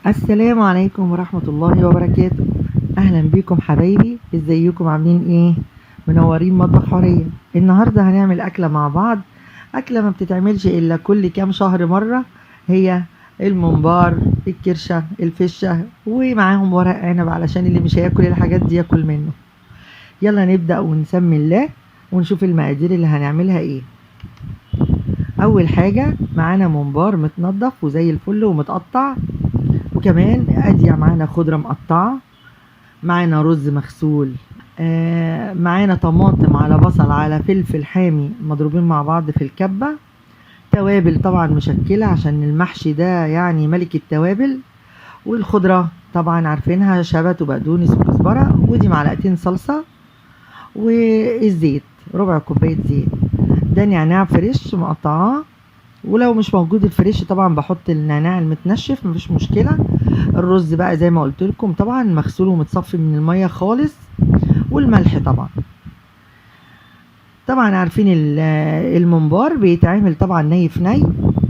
السلام عليكم ورحمة الله وبركاته. اهلا بيكم حبايبي، ازيكم عاملين ايه؟ منورين مطبخ حورية. النهاردة هنعمل اكلة مع بعض، اكلة ما بتتعملش الا كل كام شهر مرة. هي الممبار، الكرشة، الفشة، ومعاهم ورق عنب علشان اللي مش هياكل الحاجات دي ياكل منه. يلا نبدأ ونسمي الله ونشوف المقادير اللي هنعملها ايه. اول حاجة معانا ممبار متنضف وزي الفل ومتقطع، وكمان ادي معانا خضرة مقطعة، معانا رز مغسول، معانا طماطم على بصل على فلفل حامي مضروبين مع بعض في الكبة، توابل طبعا مشكلة عشان المحشي ده يعني ملك التوابل، والخضرة طبعا عارفينها شبت وبقدونس وكزبرة، ودي معلقتين صلصة، والزيت ربع كوباية زيت. ده نعناع فريش مقطعاه، ولو مش موجود الفريش طبعا بحط النعناع المتنشف مفيش مشكلة. الرز بقى زي ما قلت لكم طبعا مغسول ومتصفي من المية خالص، والملح طبعا. طبعا عارفين الممبار بيتعمل طبعا ني في ني،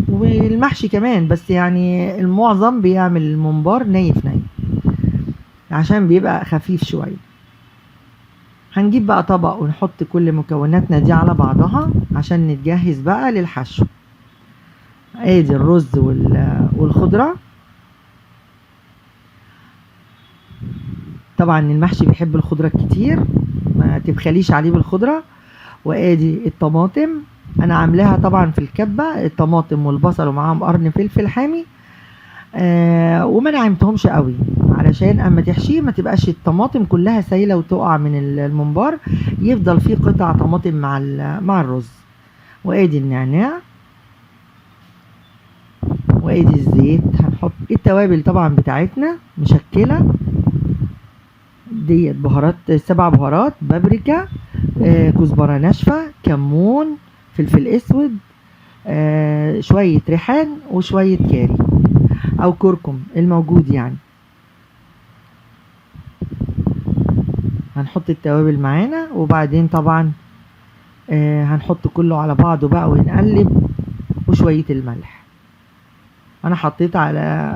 والمحشي كمان، بس يعني المعظم بيعمل الممبار ني في ني عشان بيبقى خفيف شوية. هنجيب بقى طبق ونحط كل مكوناتنا دي على بعضها عشان نتجهز بقى للحشو. ادي الرز والخضرة. طبعا المحشي بيحب الخضرة كتير، ما تبخليش عليه بالخضرة. وادي الطماطم، انا عاملاها طبعا في الكبة الطماطم والبصل ومعاهم قرن فلفل حامي، وما نعمتهمش قوي علشان اما تحشيه ما تبقاش الطماطم كلها سايلة وتقع من الممبار، يفضل فيه قطع طماطم مع الرز. وادي النعناع، وادي الزيت. هنحط التوابل طبعا بتاعتنا مشكلة، ديت بهارات 7 بهارات، بابريكا، كزبرة ناشفة، كمون، فلفل اسود، شوية ريحان وشوية كاري او كركم الموجود يعني. هنحط التوابل معانا، وبعدين طبعا هنحط كله على بعضه بقى ونقلب، وشوية الملح. انا حطيت على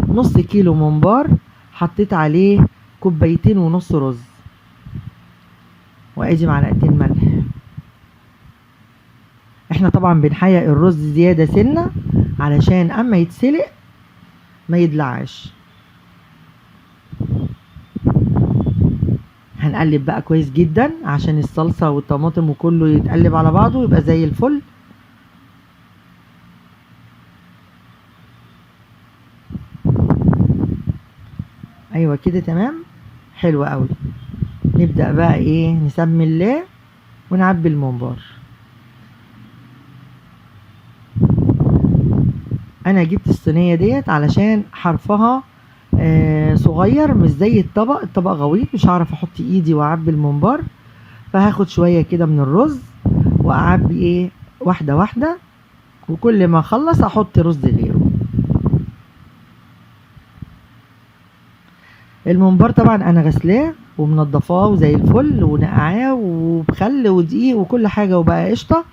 نص كيلو ممبار حطيت عليه 2.5 كوب رز، وادي معلقتين ملح. احنا طبعا بنحيق الرز زيادة سنة علشان اما يتسلق ما يدلعش. هنقلب بقى كويس جدا عشان الصلصة والطماطم وكله يتقلب على بعضه ويبقى زي الفل. ايوه كده تمام، حلو قوي. نبدأ بقى ايه، نسمي الله ونعبي الممبار. انا جبت الصينية ديت علشان حرفها صغير مش زي الطبق غويط، مش هعرف احط ايدي واعبي الممبار، فهاخد شوية كده من الرز واعبي ايه واحدة واحدة، وكل ما اخلص احط رز غيره. الممبار طبعا انا غسلاه ومنضفاه وزي الفل ونقعاه وبخل ودقيق وكل حاجة وبقى قشطة،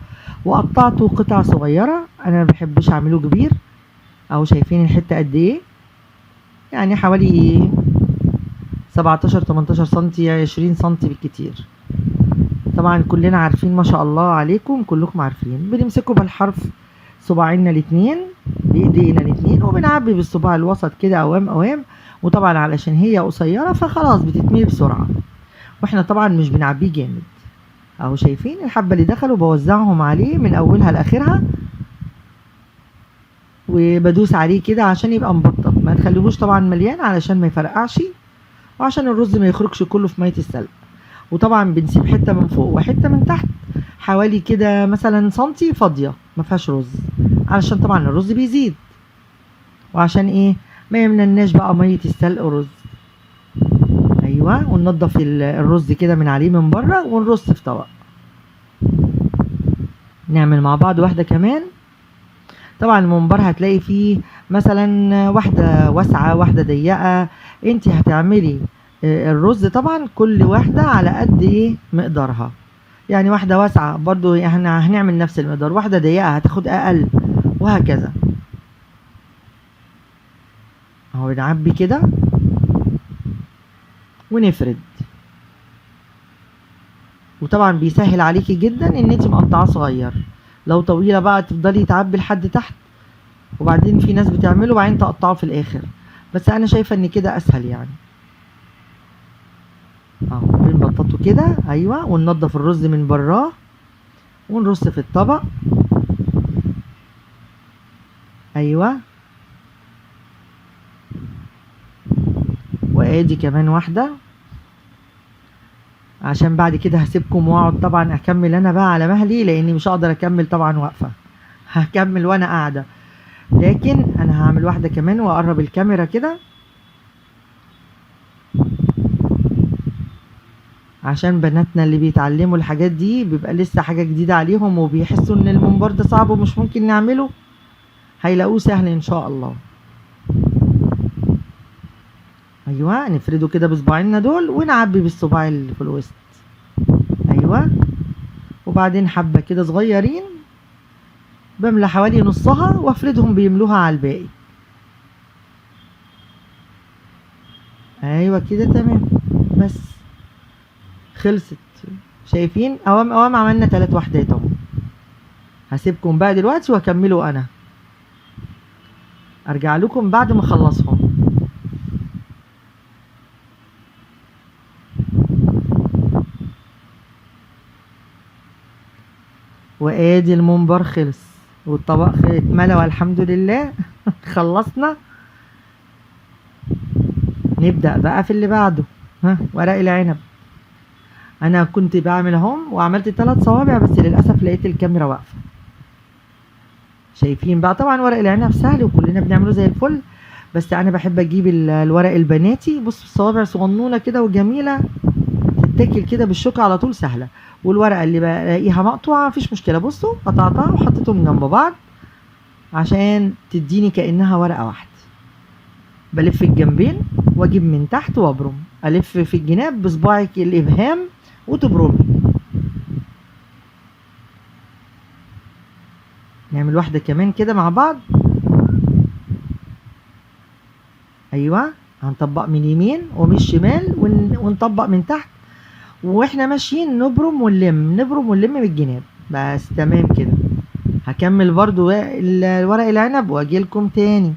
وقطعته قطع صغيرة. انا ما بحبش اعمله كبير، اهو شايفين الحتة قد ايه، يعني حوالي 17 18 سنتي 20 سنتي بالكتير. طبعا كلنا عارفين ما شاء الله عليكم، كلكم عارفين بنمسكه بالحرف صباعنا الاتنين بايدينا الاتنين، وبنعبي بالصباع الوسط كده اوام اوام. وطبعا علشان هي قصيرة فخلاص بتتملي بسرعة، واحنا طبعا مش بنعبيه جامد. اهو شايفين الحبة اللي دخلوا بوزعهم عليه من اولها لاخرها، وبدوس عليه كده عشان يبقى مبطط، ما تخليهوش طبعا مليان علشان ما يفرقعش، وعشان الرز ما يخرجش كله في مية السلق. وطبعا بنسيب حتة من فوق وحتة من تحت حوالي كده مثلا سنتي فاضية ما فيهاش رز، علشان طبعا الرز بيزيد، وعشان ايه ما يمنناش بقى مية السلق رز. ايوه، وننضف الرز كده من عليه من بره ونرص في طبق. نعمل مع بعض واحدة كمان. طبعا الممبار هتلاقي فيه مثلا واحدة واسعة واحدة ضيقة، انت هتعملي الرز طبعا كل واحدة على قد ايه مقدارها، يعني واحدة واسعة برضو هنعمل نفس المقدار، واحدة ضيقة هتاخد اقل، وهكذا. اهو نعبي كده ونفرد. وطبعا بيسهل عليكي جدا ان انت مقطعاه صغير. لو طويله بقى تفضلي تعبي لحد تحت، وبعدين في ناس بتعمله وبعدين تقطعه في الاخر، بس انا شايفه ان كده اسهل يعني. اهو بنبططه كده. ايوه، وننضف الرز من براه ونرص في الطبق. ايوه، وادي كمان واحده، عشان بعد كده هسيبكم واقعد طبعا اكمل انا بقى على مهلي، لاني مش هقدر اكمل طبعا واقفه، هكمل وانا قاعده. لكن انا هعمل واحده كمان واقرب الكاميرا كده، عشان بناتنا اللي بيتعلموا الحاجات دي بيبقى لسه حاجه جديده عليهم، وبيحسوا ان الممبار ده صعب ومش ممكن نعمله، هيلاقوه سهل ان شاء الله. ايوه، نفرده كده بصباعنا دول ونعبي بالصباع اللي في الوسط. ايوه، وبعدين حبه كده صغيرين بملى حوالي نصها وافردهم بيملوها على الباقي. ايوه كده تمام، بس خلصت. شايفين قوام قوام عملنا 3 وحدات اهو. هسيبكم بقى دلوقتي واكمله انا، ارجع لكم بعد ما اخلصهم. وادي الممبار خلص والطبق اتملى والحمد لله. خلصنا. نبدأ بقى في اللي بعده. ها، ورق العنب. انا كنت بعمل اهم وعملت 3 صوابع، بس للاسف لقيت الكاميرا واقفه. شايفين بقى طبعا ورق العنب سهل وكلنا بنعمله زي الفل، بس انا بحب اجيب الورق البناتي. بصوا الصوابع صغنونه كده وجميله، تتاكل كده بالشوكه على طول، سهله. والورقه اللي بلاقيها مقطوعه مفيش مشكله، بصوا قطعتها وحطيتهم جنب بعض عشان تديني كانها ورقه واحده. بلف الجنبين واجيب من تحت وابرم، الف في الجناب بصباعك الابهام وتبرمي. نعمل واحده كمان كده مع بعض. ايوه، هنطبق من اليمين ومن الشمال ونطبق من تحت، واحنا ماشيين نبرم ونلم نبرم ونلم من الجناب. بس تمام كده. هكمل برضو الورق العنب واجي لكم تاني.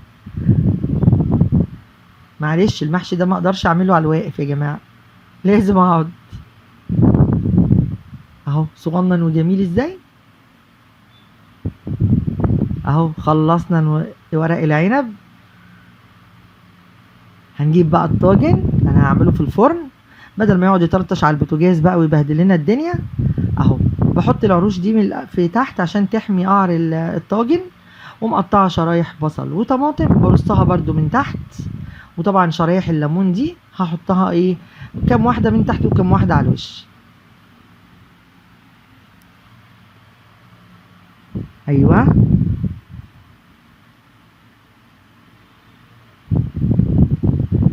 معلش المحشي ده ما اقدرش اعمله على الواقف يا جماعه، لازم اقعد. اهو صغنن وجميل ازاي. اهو خلصنا ورق العنب. هنجيب بقى الطاجن، انا هعمله في الفرن بدل ما يقعد يطرطش على البوتاجاز بقى ويبهدل لنا الدنيا. اهو بحط العروش دي في تحت عشان تحمي قعر الطاجن، ومقطعه شرايح بصل وطماطم برصها برضو من تحت. وطبعا شرايح الليمون دي هحطها ايه، كام واحده من تحت وكام واحده على الوش. ايوه،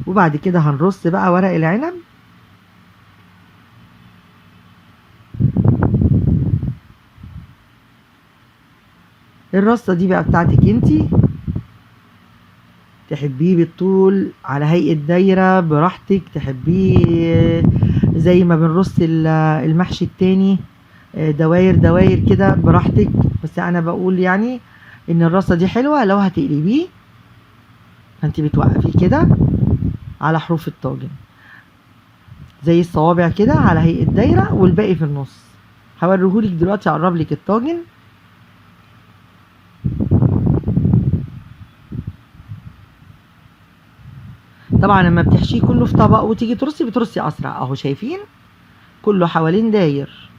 وبعد كده هنرص بقى ورق العنب. الرصه دي بقى بتاعتك انتي، تحبيه بالطول على هيئه دايره براحتك، تحبيه زي ما بنرص المحشي التاني دواير دواير كده براحتك. بس انا بقول يعني ان الرصه دي حلوه لو هتقلبيه، فانت بتوقفيه كده على حروف الطاجن زي الصوابع كده على هيئه دايره، والباقي في النص. هوريهولك دلوقتي، اقرب لك الطاجن. طبعا لما بتحشيه كله في طبق وتيجي ترصي بترصي اسرع. اهو شايفين كله حوالين داير.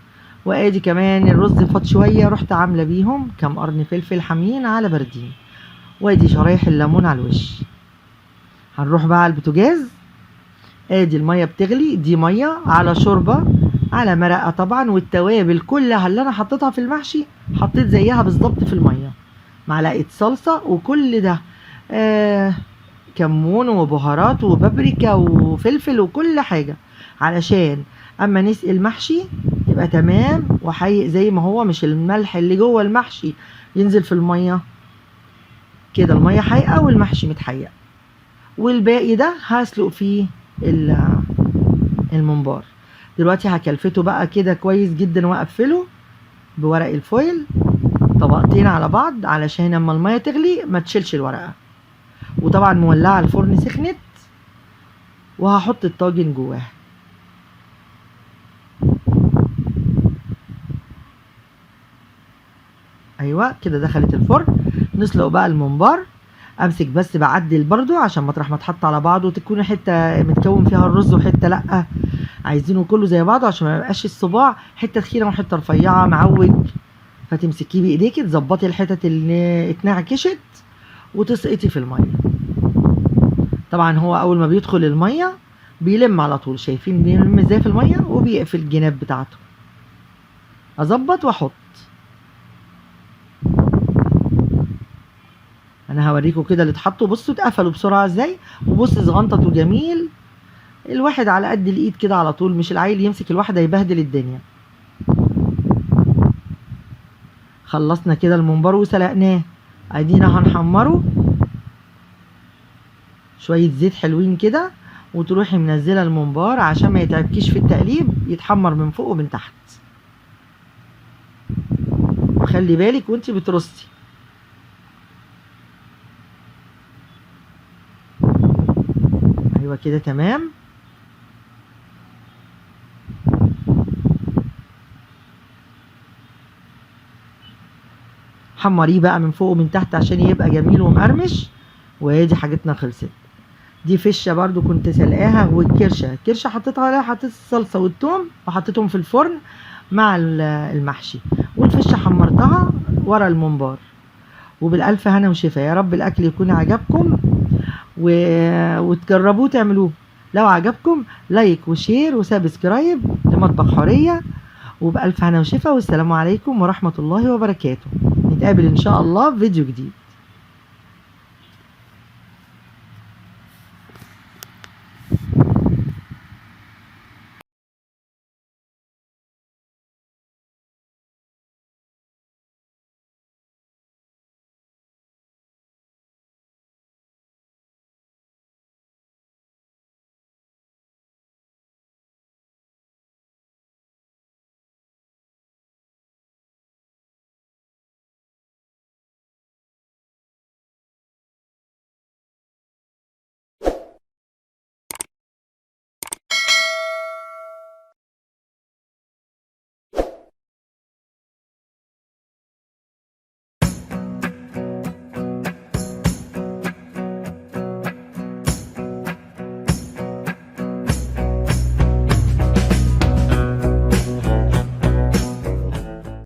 وادي كمان الرز فاض شويه، رحت عامله بيهم كام قرن فلفل حامين على باردين، وادي شرايح الليمون على الوش. هنروح بقى على البوتاجاز. ادي الميه بتغلي، دي ميه على شوربه على مرقه طبعا، والتوابل كلها اللي انا حطيتها في المحشي حطيت زيها بالظبط في الميه. معلقه صلصه وكل ده كمون وبهارات وبابريكا وفلفل وكل حاجه، علشان اما نسقي المحشي يبقى تمام وحي زي ما هو، مش الملح اللي جوه المحشي ينزل في الميه كده، الميه حايقه والمحشي متحيق. والباقي ده هسلق فيه الممبار. دلوقتي هكلفته بقى كده كويس جدا واقفله بورق الفويل طبقتين على بعض علشان لما الميه تغلي ما تشيلش الورقه. وطبعا مولعه الفرن سخنت وهحط الطاجن جواه. ايوه كده دخلت الفرن. نسلق بقى الممبار. امسك بس بعدل برضو عشان مطرح ما تحط على بعضه تكون حته متكون فيها الرز وحته لا، عايزينه كله زي بعضه عشان ما يبقاش الصباع حته تخينه وحته رفيعه معوج. فتمسكيه بايديكي تظبطي الحتت اللي اتنعكشت وتسقطي في الميه. طبعا هو اول ما بيدخل الميه بيلم على طول، شايفين بيلم ازاي في الميه وبيقفل الجناب بتاعته. اظبط واحط. انا هوريكم كده اللي اتحطوا، بصوا اتقفلوا بسرعه ازاي، وبص صغنطط وجميل. الواحد على قد الايد كده على طول، مش العيل يمسك الواحده يبهدل الدنيا. خلصنا كده الممبار وسلقناه. ادينا هنحمره شويه زيت حلوين كده، وتروحي منزله الممبار عشان ما يتعبكيش في التقليب، يتحمر من فوق ومن تحت. وخلي بالك وانتي بترصي. ايوه كده تمام. حمريه بقى من فوق ومن تحت عشان يبقى جميل ومقرمش. وادي حاجتنا خلصت. دي فشه برضو كنت سلقاها، والكرشه حطيتها عليها، حطيت الصلصه والثوم وحطيتهم في الفرن مع المحشي، والفشه حمرتها ورا الممبار. وبالالف هنا وشفا. يا رب الاكل يكون عجبكم وتجربوه تعملوه. لو عجبكم لايك وشير وسبسكرايب لمطبخ حورية. وبألف هنا وشفا، والسلام عليكم ورحمة الله وبركاته. نتقابل إن شاء الله في فيديو جديد.